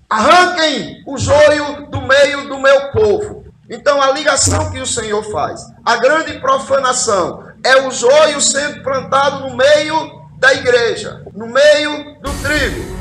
Arranquem o joio do meio do meu povo. Então a ligação que o Senhor faz, a grande profanação, é o joio sendo plantado no meio da igreja, no meio do trigo.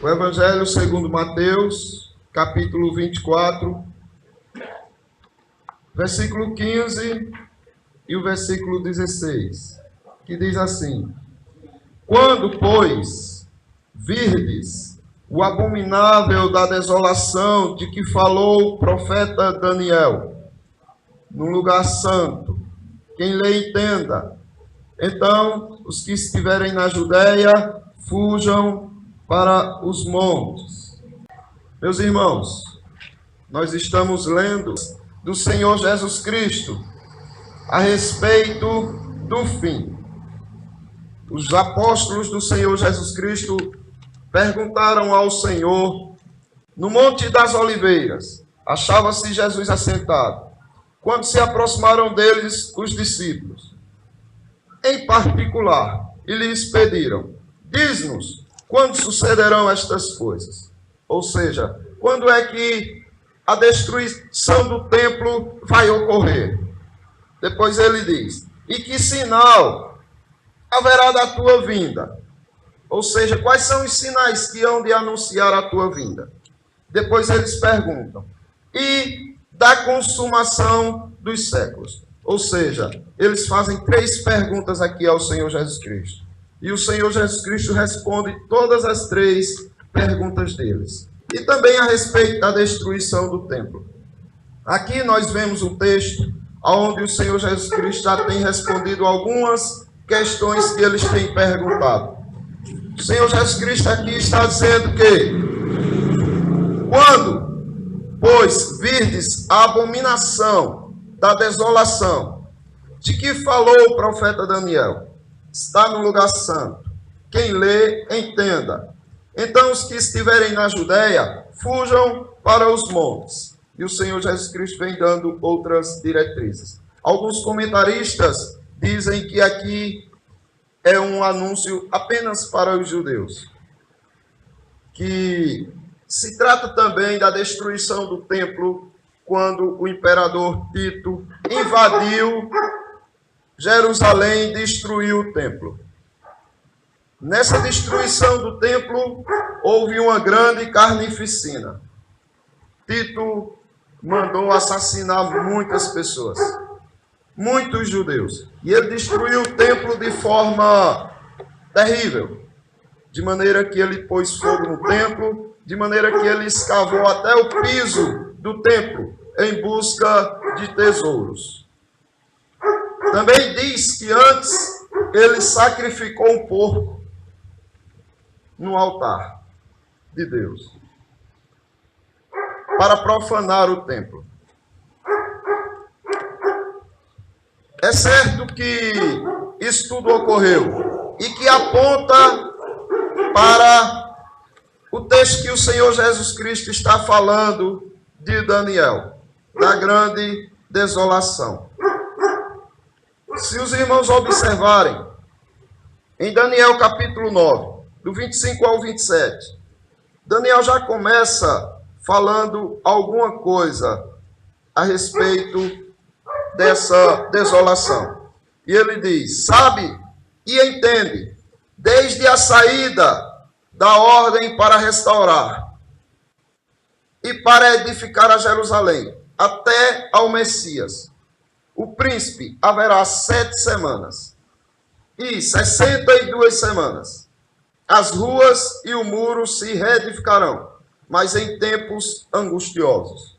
O Evangelho segundo Mateus, capítulo 24, versículo 15 e o versículo 16, que diz assim: Quando, pois, virdes o abominável da desolação de que falou o profeta Daniel, num lugar santo, quem lê entenda, então os que estiverem na Judéia fujam para os montes. Meus irmãos, nós estamos lendo do Senhor Jesus Cristo a respeito do fim. Os apóstolos do Senhor Jesus Cristo perguntaram ao Senhor no Monte das Oliveiras. Achava-se Jesus assentado. Quando se aproximaram deles os discípulos, em particular, e lhes pediram: diz-nos, quando sucederão estas coisas? Ou seja, quando é que a destruição do templo vai ocorrer? Depois ele diz: e que sinal haverá da tua vinda? Ou seja, quais são os sinais que hão de anunciar a tua vinda? Depois eles perguntam: e da consumação dos séculos? Ou seja, eles fazem 3 perguntas aqui ao Senhor Jesus Cristo. E o Senhor Jesus Cristo responde todas as 3 perguntas deles. E também a respeito da destruição do templo. Aqui nós vemos um texto onde o Senhor Jesus Cristo já tem respondido algumas questões que eles têm perguntado. O Senhor Jesus Cristo aqui está dizendo que: quando, pois, virdes a abominação da desolação, de que falou o profeta Daniel, está no lugar santo. Quem lê, entenda. Então os que estiverem na Judéia, fujam para os montes. E o Senhor Jesus Cristo vem dando outras diretrizes. Alguns comentaristas dizem que aqui é um anúncio apenas para os judeus, que se trata também da destruição do templo, quando o imperador Tito invadiu Jerusalém e destruiu o templo. Nessa destruição do templo, houve uma grande carnificina. Tito mandou assassinar muitas pessoas, muitos judeus. E ele destruiu o templo de forma terrível, de maneira que ele pôs fogo no templo, de maneira que ele escavou até o piso do templo em busca de tesouros. Também diz que antes ele sacrificou um porco no altar de Deus para profanar o templo. É certo que isso tudo ocorreu e que aponta para o texto que o Senhor Jesus Cristo está falando de Daniel, da grande desolação. Se os irmãos observarem, em Daniel capítulo 9, do 25 ao 27, Daniel já começa falando alguma coisa a respeito dessa desolação. E ele diz: sabe e entende, desde a saída da ordem para restaurar e para edificar a Jerusalém, até ao Messias, o príncipe, haverá 7 semanas e 62 semanas. As ruas e o muro se reedificarão, mas em tempos angustiosos.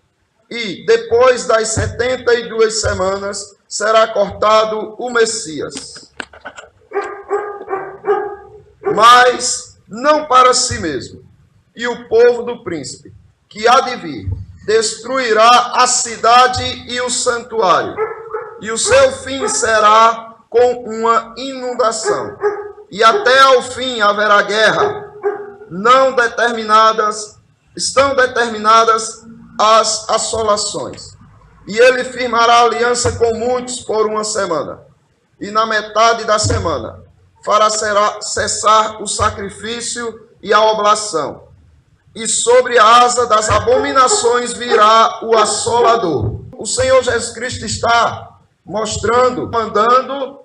e depois das 72 semanas será cortado o Messias. Mas não para si mesmo. E o povo do príncipe, que há de vir, destruirá a cidade e o santuário, e o seu fim será com uma inundação. E até ao fim haverá guerra. Estão determinadas as assolações. E ele firmará aliança com muitos por uma semana. E na metade da semana fará cessar o sacrifício e a oblação. E sobre a asa das abominações virá o assolador. O Senhor Jesus Cristo está mostrando, mandando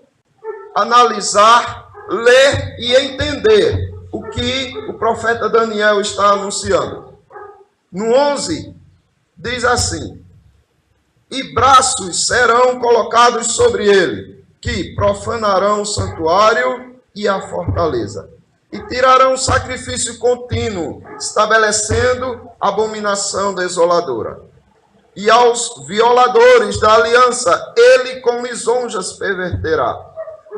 analisar, ler e entender o que o profeta Daniel está anunciando. No 11, diz assim: e braços serão colocados sobre ele, que profanarão o santuário e a fortaleza, e tirarão o sacrifício contínuo, estabelecendo abominação desoladora. E aos violadores da aliança, ele com lisonjas perverterá.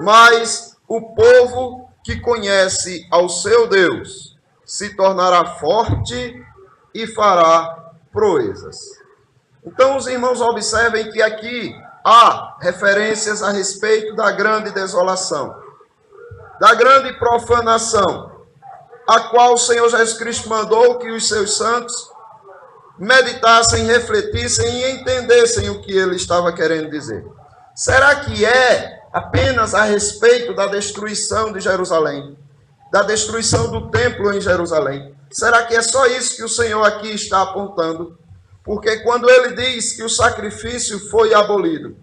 Mas o povo que conhece ao seu Deus se tornará forte e fará proezas. Então, os irmãos observem que aqui há referências a respeito da grande desolação, da grande profanação, a qual o Senhor Jesus Cristo mandou que os seus santos meditassem, refletissem e entendessem o que ele estava querendo dizer. Será que é apenas a respeito da destruição de Jerusalém, da destruição do templo em Jerusalém? Será que é só isso que o Senhor aqui está apontando? Porque quando ele diz que o sacrifício foi abolido,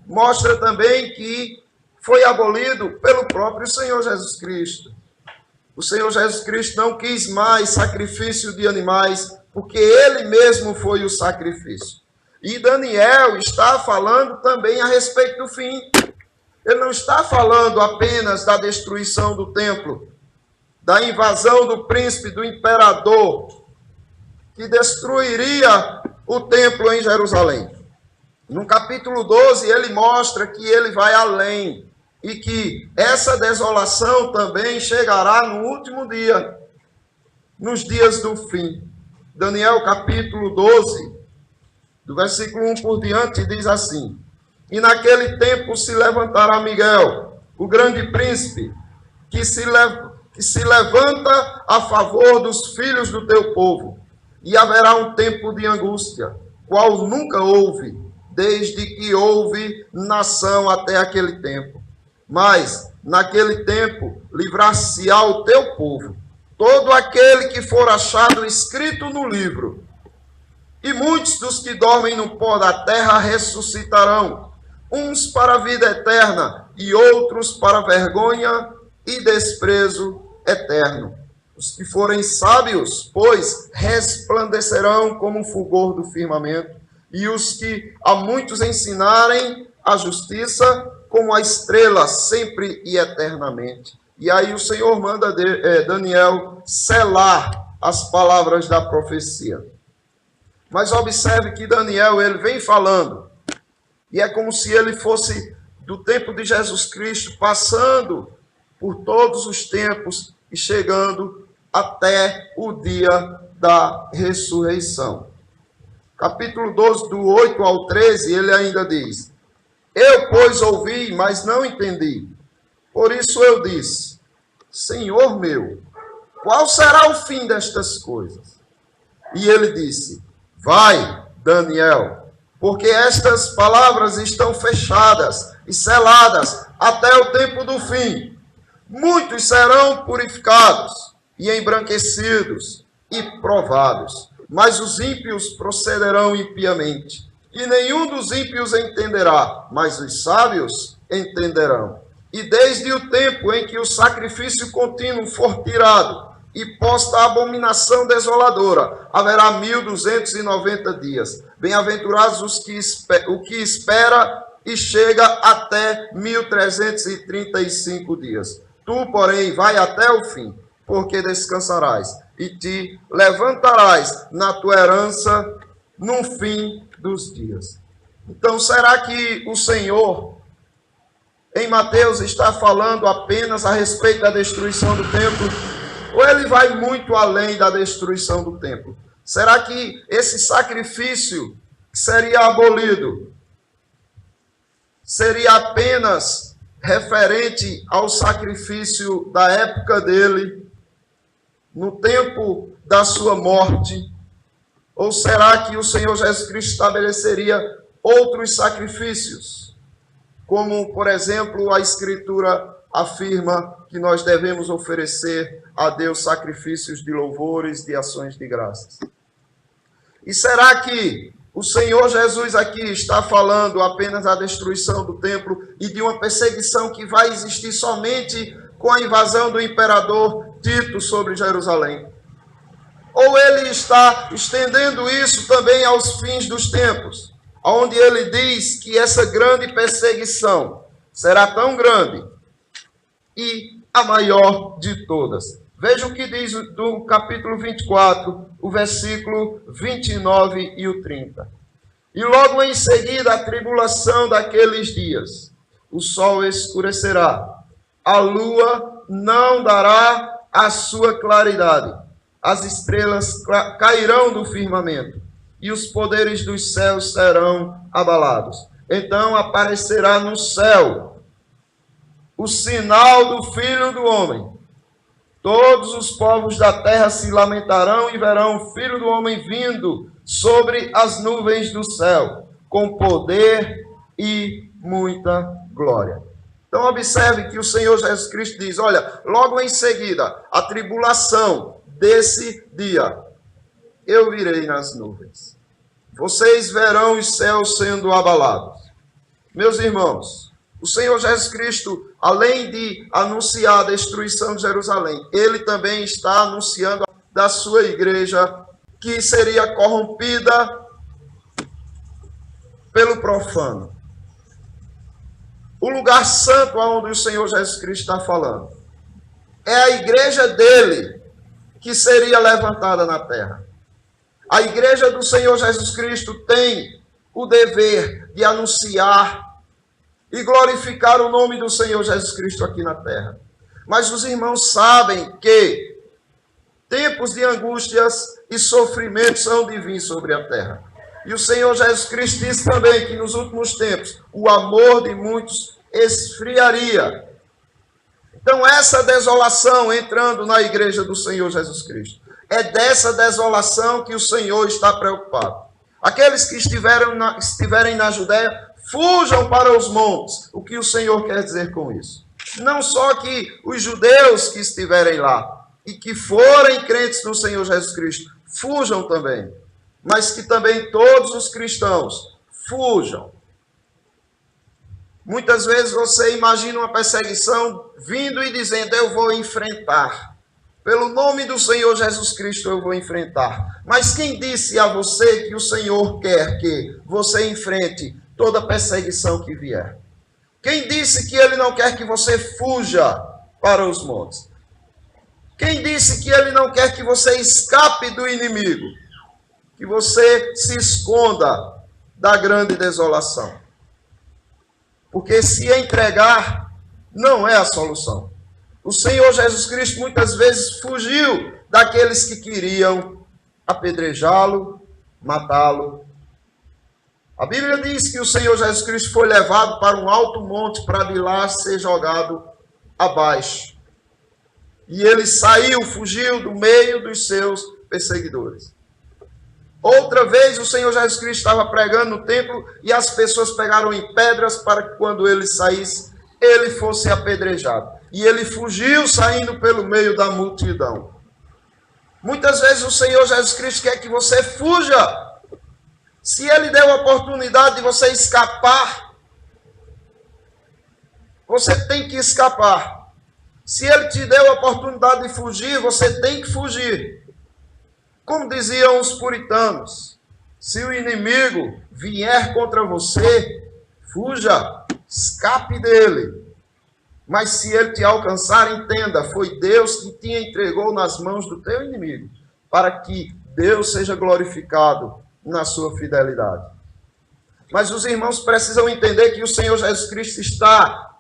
mostra também que foi abolido pelo próprio Senhor Jesus Cristo. O Senhor Jesus Cristo não quis mais sacrifício de animais, porque ele mesmo foi o sacrifício. E Daniel está falando também a respeito do fim. Ele não está falando apenas da destruição do templo, da invasão do príncipe, do imperador, que destruiria o templo em Jerusalém. No capítulo 12, ele mostra que ele vai além e que essa desolação também chegará no último dia, nos dias do fim. Daniel capítulo 12, do versículo 1 por diante, diz assim: e naquele tempo se levantará Miguel, o grande príncipe, que se levanta a favor dos filhos do teu povo, e haverá um tempo de angústia, qual nunca houve, desde que houve nação até aquele tempo. Mas, naquele tempo, livrar-se-á o teu povo, todo aquele que for achado escrito no livro. E muitos dos que dormem no pó da terra ressuscitarão, uns para a vida eterna, e outros para vergonha e desprezo eterno. Os que forem sábios, pois, resplandecerão como o fulgor do firmamento, e os que a muitos ensinarem a justiça, como a estrela, sempre e eternamente. E aí o Senhor manda Daniel selar as palavras da profecia. Mas observe que Daniel, ele vem falando, e é como se ele fosse do tempo de Jesus Cristo, passando por todos os tempos e chegando até o dia da ressurreição. Capítulo 12, do 8 ao 13, ele ainda diz: eu, pois, ouvi, mas não entendi. Por isso eu disse: Senhor meu, qual será o fim destas coisas? E ele disse: vai, Daniel, porque estas palavras estão fechadas e seladas até o tempo do fim. Muitos serão purificados e embranquecidos e provados, mas os ímpios procederão impiamente. E nenhum dos ímpios entenderá, mas os sábios entenderão. E desde o tempo em que o sacrifício contínuo for tirado e posta a abominação desoladora, haverá 1290 dias. Bem-aventurados o que espera e chega até 1335 dias. Tu, porém, vai até o fim, porque descansarás e te levantarás na tua herança no fim dos dias. Então, será que o Senhor, em Mateus, está falando apenas a respeito da destruição do templo? Ou ele vai muito além da destruição do templo? Será que esse sacrifício seria abolido seria apenas referente ao sacrifício da época dele, no tempo da sua morte? Ou será que o Senhor Jesus Cristo estabeleceria outros sacrifícios? Como, por exemplo, a Escritura afirma que nós devemos oferecer a Deus sacrifícios de louvores, de ações de graças. E será que o Senhor Jesus aqui está falando apenas da destruição do templo e de uma perseguição que vai existir somente com a invasão do imperador Tito sobre Jerusalém? Ou ele está estendendo isso também aos fins dos tempos, onde ele diz que essa grande perseguição será tão grande e a maior de todas? Veja o que diz do capítulo 24, o versículo 29 e o 30. E logo em seguida a tribulação daqueles dias, o sol escurecerá, a lua não dará a sua claridade, as estrelas cairão do firmamento, e os poderes dos céus serão abalados. Então aparecerá no céu o sinal do Filho do Homem. Todos os povos da terra se lamentarão e verão o Filho do Homem vindo sobre as nuvens do céu, com poder e muita glória. Então observe que o Senhor Jesus Cristo diz, olha, logo em seguida, a tribulação desse dia, eu virei nas nuvens. Vocês verão os céus sendo abalados. Meus irmãos, o Senhor Jesus Cristo, além de anunciar a destruição de Jerusalém, ele também está anunciando da sua igreja que seria corrompida pelo profano. O lugar santo aonde o Senhor Jesus Cristo está falando é a igreja dele que seria levantada na terra. A igreja do Senhor Jesus Cristo tem o dever de anunciar e glorificar o nome do Senhor Jesus Cristo aqui na terra. Mas os irmãos sabem que tempos de angústias e sofrimentos são de vir sobre a terra. E o Senhor Jesus Cristo disse também que nos últimos tempos o amor de muitos esfriaria. Então essa desolação entrando na igreja do Senhor Jesus Cristo, é dessa desolação que o Senhor está preocupado. Aqueles que estiverem na Judéia, fujam para os montes. O que o Senhor quer dizer com isso? Não só que os judeus que estiverem lá e que forem crentes no Senhor Jesus Cristo, fujam também. Mas que também todos os cristãos fujam. Muitas vezes você imagina uma perseguição vindo e dizendo, eu vou enfrentar. Pelo nome do Senhor Jesus Cristo eu vou enfrentar. Mas quem disse a você que o Senhor quer que você enfrente toda perseguição que vier? Quem disse que ele não quer que você fuja para os montes? Quem disse que ele não quer que você escape do inimigo? Que você se esconda da grande desolação? Porque se entregar não é a solução. O Senhor Jesus Cristo muitas vezes fugiu daqueles que queriam apedrejá-lo, matá-lo. A Bíblia diz que o Senhor Jesus Cristo foi levado para um alto monte para de lá ser jogado abaixo. E ele saiu, fugiu do meio dos seus perseguidores. Outra vez o Senhor Jesus Cristo estava pregando no templo e as pessoas pegaram em pedras para que quando ele saísse, ele fosse apedrejado. E ele fugiu saindo pelo meio da multidão. Muitas vezes o Senhor Jesus Cristo quer que você fuja. Se ele deu a oportunidade de você escapar, você tem que escapar. Se ele te deu a oportunidade de fugir, você tem que fugir. Como diziam os puritanos, se o inimigo vier contra você, fuja, escape dele. Mas se ele te alcançar, entenda, foi Deus que te entregou nas mãos do teu inimigo, para que Deus seja glorificado na sua fidelidade. Mas os irmãos precisam entender que o Senhor Jesus Cristo está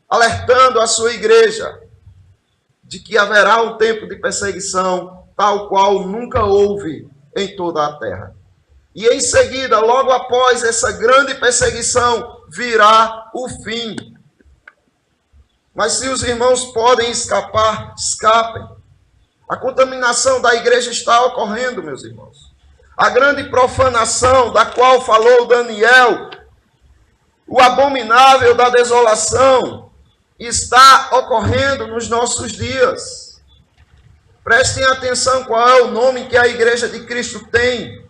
alertando a sua igreja de que haverá um tempo de perseguição tal qual nunca houve em toda a terra. E em seguida, logo após essa grande perseguição, virá o fim. Mas se os irmãos podem escapar, escapem. A contaminação da igreja está ocorrendo, meus irmãos. A grande profanação da qual falou Daniel, o abominável da desolação, está ocorrendo nos nossos dias. Prestem atenção qual é o nome que a igreja de Cristo tem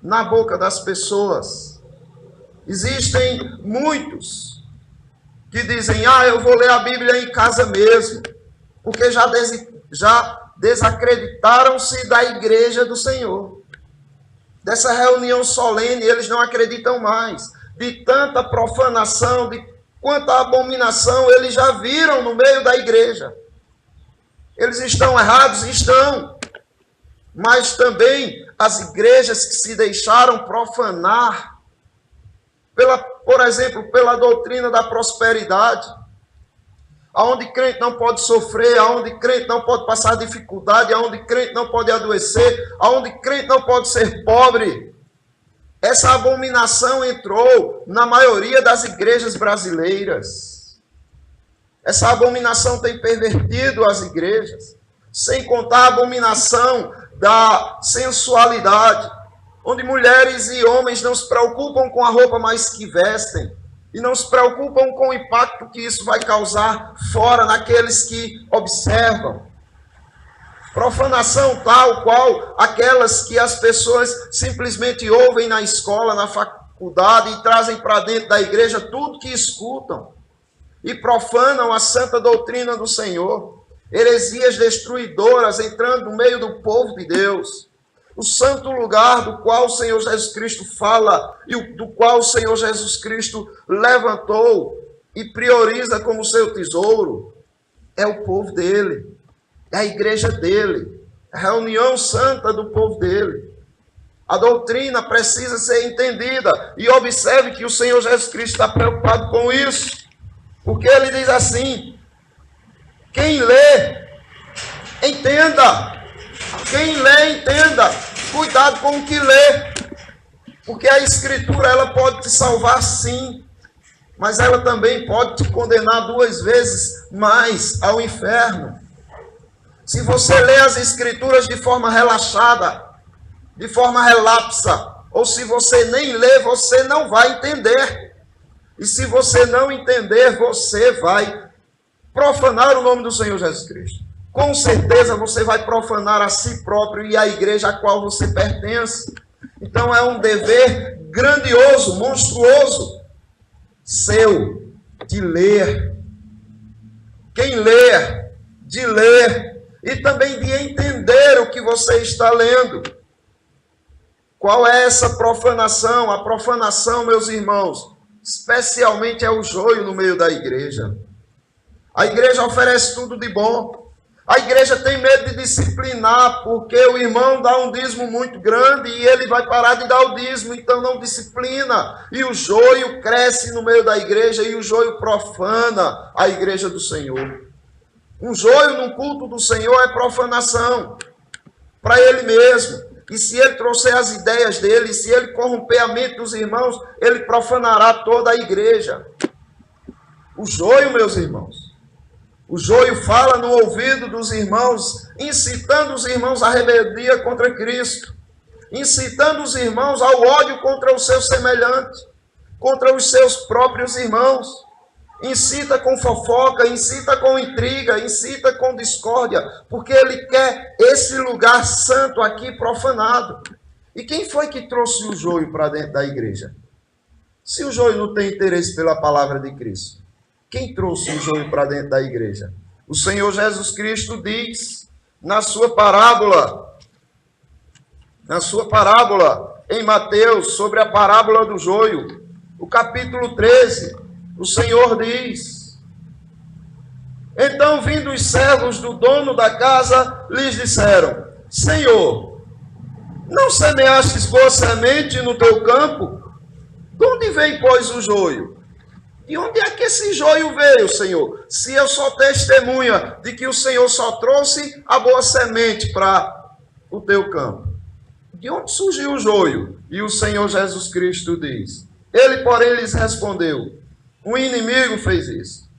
na boca das pessoas. Existem muitos que dizem, eu vou ler a Bíblia em casa mesmo, porque já desacreditaram-se da igreja do Senhor. Dessa reunião solene, eles não acreditam mais. De tanta profanação, de quanta abominação eles já viram no meio da igreja. Eles estão errados? Estão. Mas também as igrejas que se deixaram profanar, por exemplo, pela doutrina da prosperidade, aonde crente não pode sofrer, aonde crente não pode passar dificuldade, aonde crente não pode adoecer, aonde crente não pode ser pobre. Essa abominação entrou na maioria das igrejas brasileiras. Essa abominação tem pervertido as igrejas, sem contar a abominação da sensualidade, onde mulheres e homens não se preocupam com a roupa mais que vestem, e não se preocupam com o impacto que isso vai causar fora naqueles que observam. Profanação tal qual aquelas que as pessoas simplesmente ouvem na escola, na faculdade e trazem para dentro da igreja tudo que escutam. E profanam a santa doutrina do Senhor. Heresias destruidoras entrando no meio do povo de Deus. O santo lugar do qual o Senhor Jesus Cristo fala e do qual o Senhor Jesus Cristo levantou e prioriza como seu tesouro, é o povo dele, é a igreja dele, a reunião santa do povo dele. A doutrina precisa ser entendida e observe que o Senhor Jesus Cristo está preocupado com isso, porque ele diz assim, quem lê, entenda. Quem lê, entenda. Cuidado com o que lê. Porque a Escritura, ela pode te salvar sim. Mas ela também pode te condenar 2 vezes mais ao inferno. Se você lê as Escrituras de forma relaxada, de forma relapsa, ou se você nem lê, você não vai entender. E se você não entender, você vai profanar o nome do Senhor Jesus Cristo. Com certeza você vai profanar a si próprio e a igreja a qual você pertence. Então é um dever grandioso, monstruoso, seu, de ler. Quem lê, de ler e também de entender o que você está lendo. Qual é essa profanação? A profanação, meus irmãos, especialmente é o joio no meio da igreja. A igreja oferece tudo de bom. A igreja tem medo de disciplinar, porque o irmão dá um dízimo muito grande e ele vai parar de dar o dízimo, então não disciplina. E o joio cresce no meio da igreja e o joio profana a igreja do Senhor. Um joio num culto do Senhor é profanação para ele mesmo. E se ele trouxer as ideias dele, se ele corromper a mente dos irmãos, ele profanará toda a igreja. O joio, meus irmãos, o joio fala no ouvido dos irmãos, incitando os irmãos à rebeldia contra Cristo, incitando os irmãos ao ódio contra o seu semelhante, contra os seus próprios irmãos. Incita com fofoca, incita com intriga, incita com discórdia, porque ele quer esse lugar santo aqui profanado. E quem foi que trouxe o joio para dentro da igreja? Se o joio não tem interesse pela palavra de Cristo, quem trouxe o joio para dentro da igreja? O Senhor Jesus Cristo diz na sua parábola em Mateus, sobre a parábola do joio, o capítulo 13, o Senhor diz: então, vindo os servos do dono da casa, lhes disseram: Senhor, Não semeastes boa semente no teu campo? De onde vem, pois, o joio? De onde é que esse joio veio, Senhor? Se eu sou testemunha de que o Senhor só trouxe a boa semente para o teu campo. De onde surgiu o joio? E o Senhor Jesus Cristo diz. Ele, porém, lhes respondeu. O inimigo fez isso.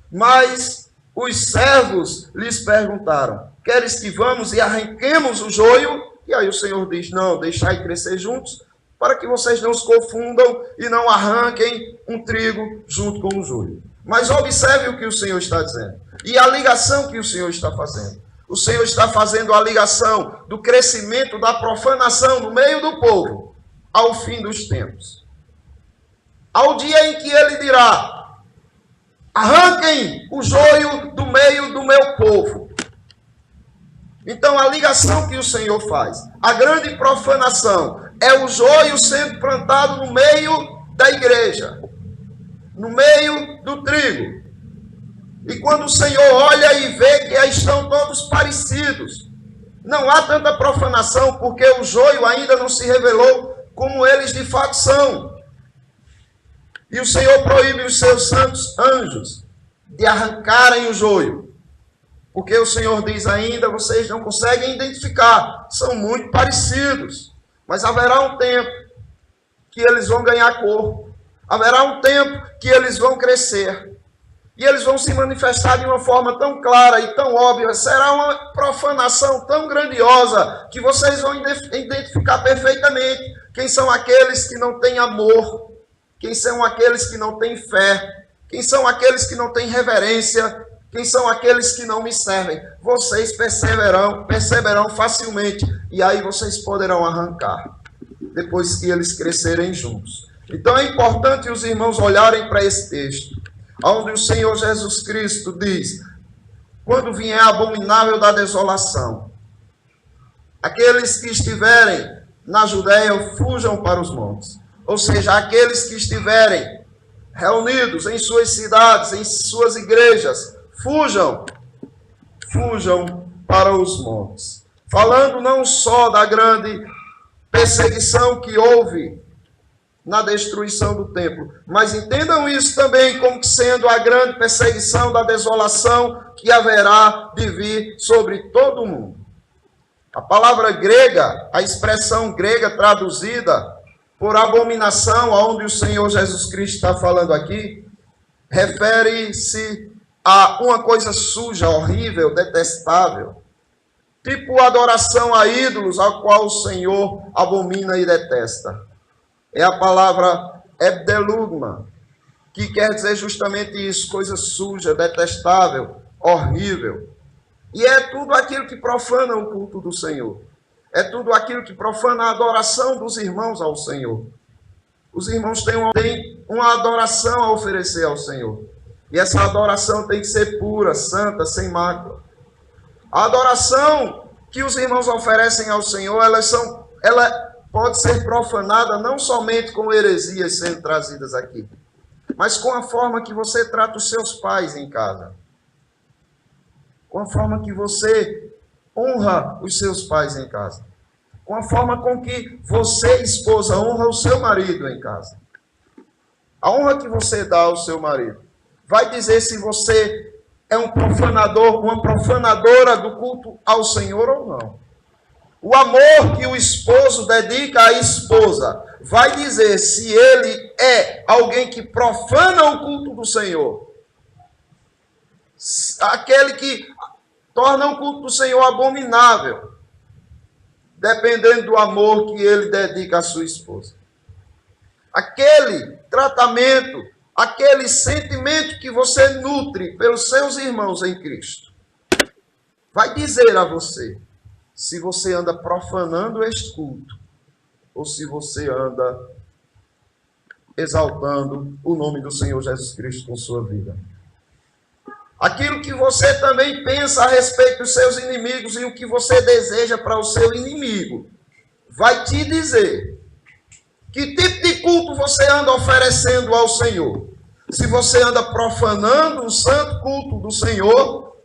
Mas os servos lhes perguntaram. Queres que vamos e arranquemos o joio? E aí o Senhor diz, não, deixai crescer juntos, para que vocês não se confundam e não arranquem um trigo junto com o joio. Mas observe o que o Senhor está dizendo. E a ligação que o Senhor está fazendo. O Senhor está fazendo a ligação do crescimento, da profanação no meio do povo, ao fim dos tempos. Ao dia em que ele dirá, arranquem o joio do meio do meu povo. Então a ligação que o Senhor faz, a grande profanação, é o joio sendo plantado no meio da igreja, no meio do trigo. E quando o Senhor olha e vê que aí estão todos parecidos, não há tanta profanação, porque o joio ainda não se revelou como eles de fato são. E o Senhor proíbe os seus santos anjos de arrancarem o joio. Porque o Senhor diz ainda, vocês não conseguem identificar, são muito parecidos. Mas haverá um tempo que eles vão ganhar corpo. Haverá um tempo que eles vão crescer. E eles vão se manifestar de uma forma tão clara e tão óbvia. Será uma profanação tão grandiosa que vocês vão identificar perfeitamente quem são aqueles que não têm amor, quem são aqueles que não têm fé, quem são aqueles que não têm reverência, quem são aqueles que não me servem. Vocês perceberão facilmente, e aí vocês poderão arrancar, depois que eles crescerem juntos. Então é importante os irmãos olharem para esse texto, onde o Senhor Jesus Cristo diz, quando vier a abominável da desolação, aqueles que estiverem na Judéia, fujam para os montes. Ou seja, aqueles que estiverem reunidos em suas cidades, em suas igrejas, fujam para os montes. Falando não só da grande perseguição que houve na destruição do templo, mas entendam isso também como sendo a grande perseguição da desolação que haverá de vir sobre todo o mundo. A palavra grega, a expressão grega traduzida por abominação, aonde o Senhor Jesus Cristo está falando aqui, refere-se a uma coisa suja, horrível, detestável, tipo adoração a ídolos, ao qual o Senhor abomina e detesta. É a palavra ebdelugma, que quer dizer justamente isso, coisa suja, detestável, horrível. E é tudo aquilo que profana o culto do Senhor. É tudo aquilo que profana a adoração dos irmãos ao Senhor. Os irmãos têm uma adoração a oferecer ao Senhor. E essa adoração tem que ser pura, santa, sem mácula. A adoração que os irmãos oferecem ao Senhor, ela pode ser profanada não somente com heresias sendo trazidas aqui, mas com a forma que você trata os seus pais em casa. Com a forma que você honra os seus pais em casa. Com a forma com que você, esposa, honra o seu marido em casa. A honra que você dá ao seu marido vai dizer se você é um profanador, uma profanadora do culto ao Senhor ou não. O amor que o esposo dedica à esposa vai dizer se ele é alguém que profana o culto do Senhor. Aquele que torna o culto do Senhor abominável, dependendo do amor que ele dedica à sua esposa. Aquele tratamento, aquele sentimento que você nutre pelos seus irmãos em Cristo, vai dizer a você se você anda profanando este culto ou se você anda exaltando o nome do Senhor Jesus Cristo com sua vida. Aquilo que você também pensa a respeito dos seus inimigos e o que você deseja para o seu inimigo, vai te dizer que tipo de culto você anda oferecendo ao Senhor. Se você anda profanando o santo culto do Senhor,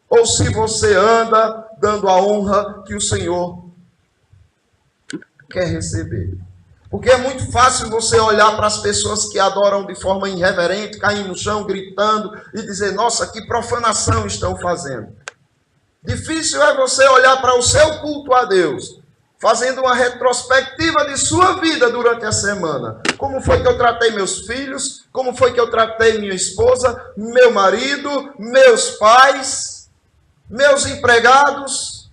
ou se você anda dando a honra que o Senhor quer receber. Porque é muito fácil você olhar para as pessoas que adoram de forma irreverente, cair no chão, gritando e dizer, nossa, que profanação estão fazendo. Difícil é você olhar para o seu culto a Deus, fazendo uma retrospectiva de sua vida durante a semana. Como foi que eu tratei meus filhos? Como foi que eu tratei minha esposa, meu marido, meus pais, meus empregados,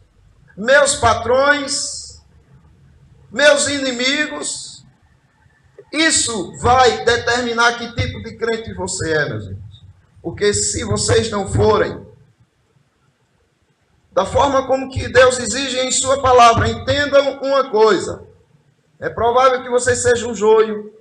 meus patrões, meus inimigos? Isso vai determinar que tipo de crente você é, meus irmãos. Porque se vocês não forem da forma como que Deus exige em sua palavra, entendam uma coisa. É provável que você seja um joio,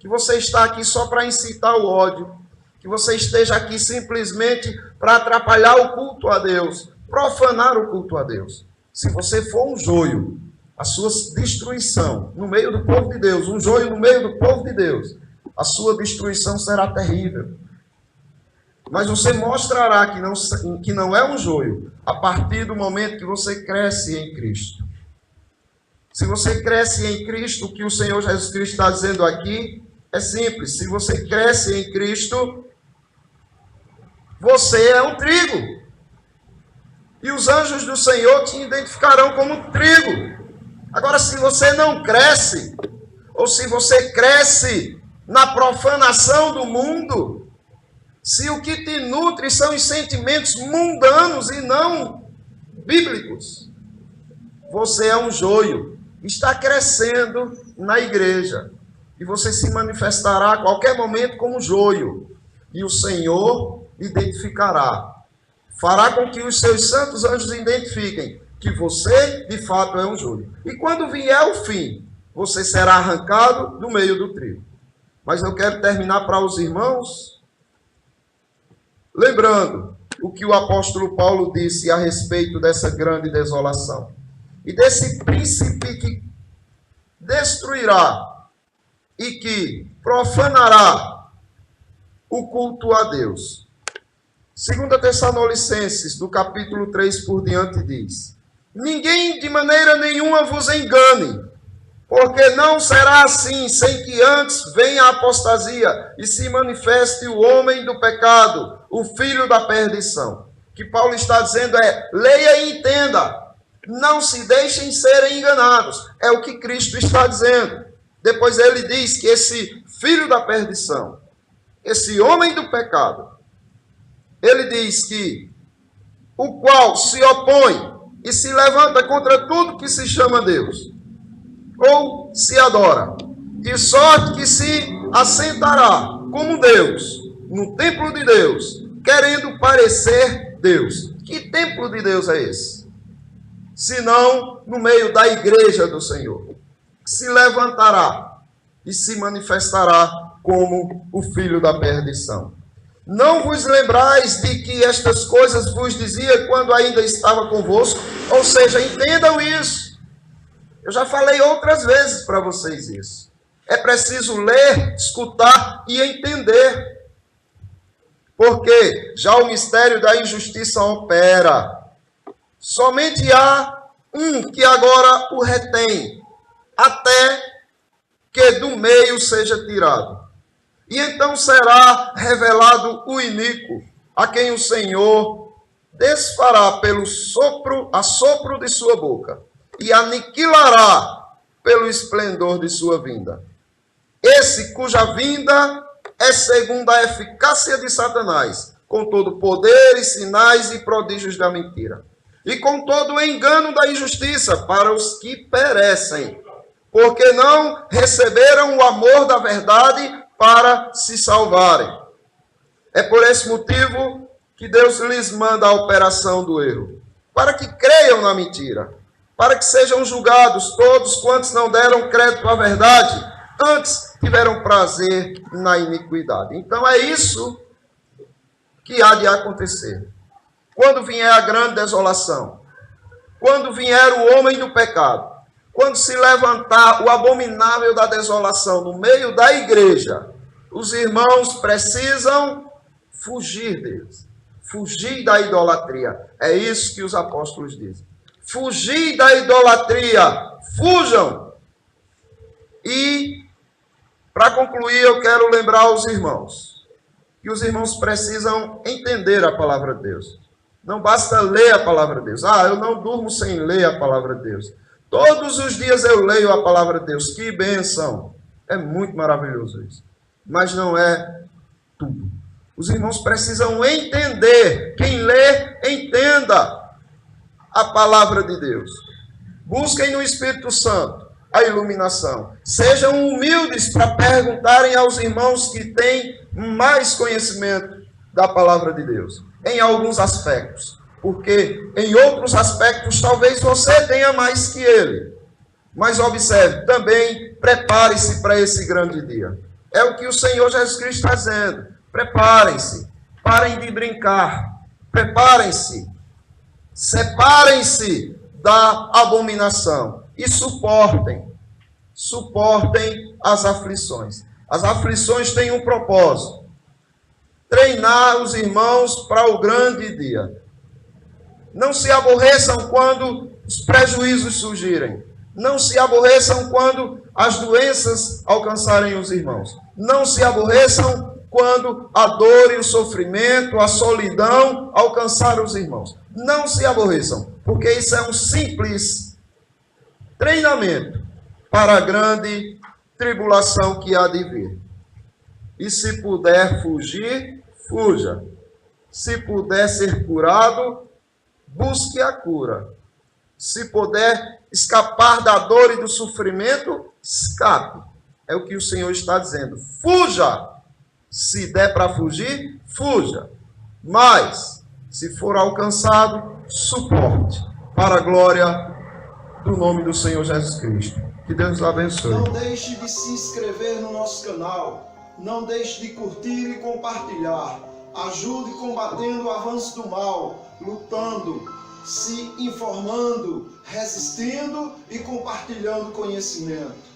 que você está aqui só para incitar o ódio, que você esteja aqui simplesmente para atrapalhar o culto a Deus, profanar o culto a Deus. Se você for um joio, a sua destruição no meio do povo de Deus, um joio no meio do povo de Deus, a sua destruição será terrível. Mas você mostrará que não é um joio a partir do momento que você cresce em Cristo. Se você cresce em Cristo, o que o Senhor Jesus Cristo está dizendo aqui é simples. Se você cresce em Cristo, você é um trigo. E os anjos do Senhor te identificarão como trigo. Agora, se você não cresce, ou se você cresce na profanação do mundo, se o que te nutre são os sentimentos mundanos e não bíblicos, você é um joio, está crescendo na igreja, e você se manifestará a qualquer momento como joio, e o Senhor identificará, fará com que os seus santos anjos identifiquem que você, de fato, é um joio. E quando vier o fim, você será arrancado do meio do trigo. Mas eu quero terminar para os irmãos, lembrando o que o apóstolo Paulo disse a respeito dessa grande desolação. E desse príncipe que destruirá e que profanará o culto a Deus. 2 Tessalonicenses, do capítulo 3 por diante, diz: ninguém de maneira nenhuma vos engane, porque não será assim, sem que antes venha a apostasia e se manifeste o homem do pecado, o filho da perdição. O que Paulo está dizendo é, leia e entenda, não se deixem serem enganados. É o que Cristo está dizendo. Depois ele diz que esse filho da perdição, esse homem do pecado, ele diz que o qual se opõe e se levanta contra tudo que se chama Deus, ou se adora, de sorte que se assentará como Deus, no templo de Deus, querendo parecer Deus. Que templo de Deus é esse? Senão no meio da igreja do Senhor. Se levantará e se manifestará como o filho da perdição. Não vos lembrais de que estas coisas vos dizia quando ainda estava convosco? Ou seja, entendam isso. Eu já falei outras vezes para vocês isso. É preciso ler, escutar e entender. Porque já o mistério da injustiça opera. Somente há um que agora o retém, até que do meio seja tirado. E então será revelado o iníquo, a quem o Senhor desfará pelo assopro de sua boca, e aniquilará pelo esplendor de sua vinda. Esse cuja vinda é segundo a eficácia de Satanás, com todo poder e sinais e prodígios da mentira, e com todo o engano da injustiça para os que perecem, porque não receberam o amor da verdade para se salvarem. É por esse motivo que Deus lhes manda a operação do erro, para que creiam na mentira, para que sejam julgados todos quantos não deram crédito à verdade, antes tiveram prazer na iniquidade. Então é isso que há de acontecer. Quando vier a grande desolação, quando vier o homem do pecado, quando se levantar o abominável da desolação no meio da igreja, os irmãos precisam fugir deles. Fugir da idolatria. É isso que os apóstolos dizem. Fugir da idolatria. Fujam E, para concluir, eu quero lembrar aos irmãos que os irmãos precisam entender a palavra de Deus. Não basta ler a palavra de Deus. Eu não durmo sem ler a palavra de Deus. Todos os dias eu leio a palavra de Deus. Que bênção! É muito maravilhoso isso. Mas não é tudo. Os irmãos precisam entender. Quem lê, entenda a palavra de Deus. Busquem no Espírito Santo a iluminação. Sejam humildes para perguntarem aos irmãos que têm mais conhecimento da palavra de Deus. Em alguns aspectos. Porque em outros aspectos talvez você tenha mais que ele. Mas observe, também prepare-se para esse grande dia. É o que o Senhor Jesus Cristo está dizendo. Preparem-se. Parem de brincar. Preparem-se. Separem-se da abominação. E suportem. Suportem as aflições. As aflições têm um propósito. Treinar os irmãos para o grande dia. Não se aborreçam quando os prejuízos surgirem. Não se aborreçam quando as doenças alcançarem os irmãos. Não se aborreçam quando a dor e o sofrimento, a solidão alcançarem os irmãos. Não se aborreçam, porque isso é um simples treinamento para a grande tribulação que há de vir. E se puder fugir, fuja. Se puder ser curado, busque a cura. Se puder escapar da dor e do sofrimento, escape. É o que o Senhor está dizendo. Fuja. Se der para fugir, fuja. Mas, se for alcançado, suporte. Para a glória do nome do Senhor Jesus Cristo. Que Deus o abençoe. Não deixe de se inscrever no nosso canal. Não deixe de curtir e compartilhar. Ajude combatendo o avanço do mal, lutando, se informando, resistindo e compartilhando conhecimento.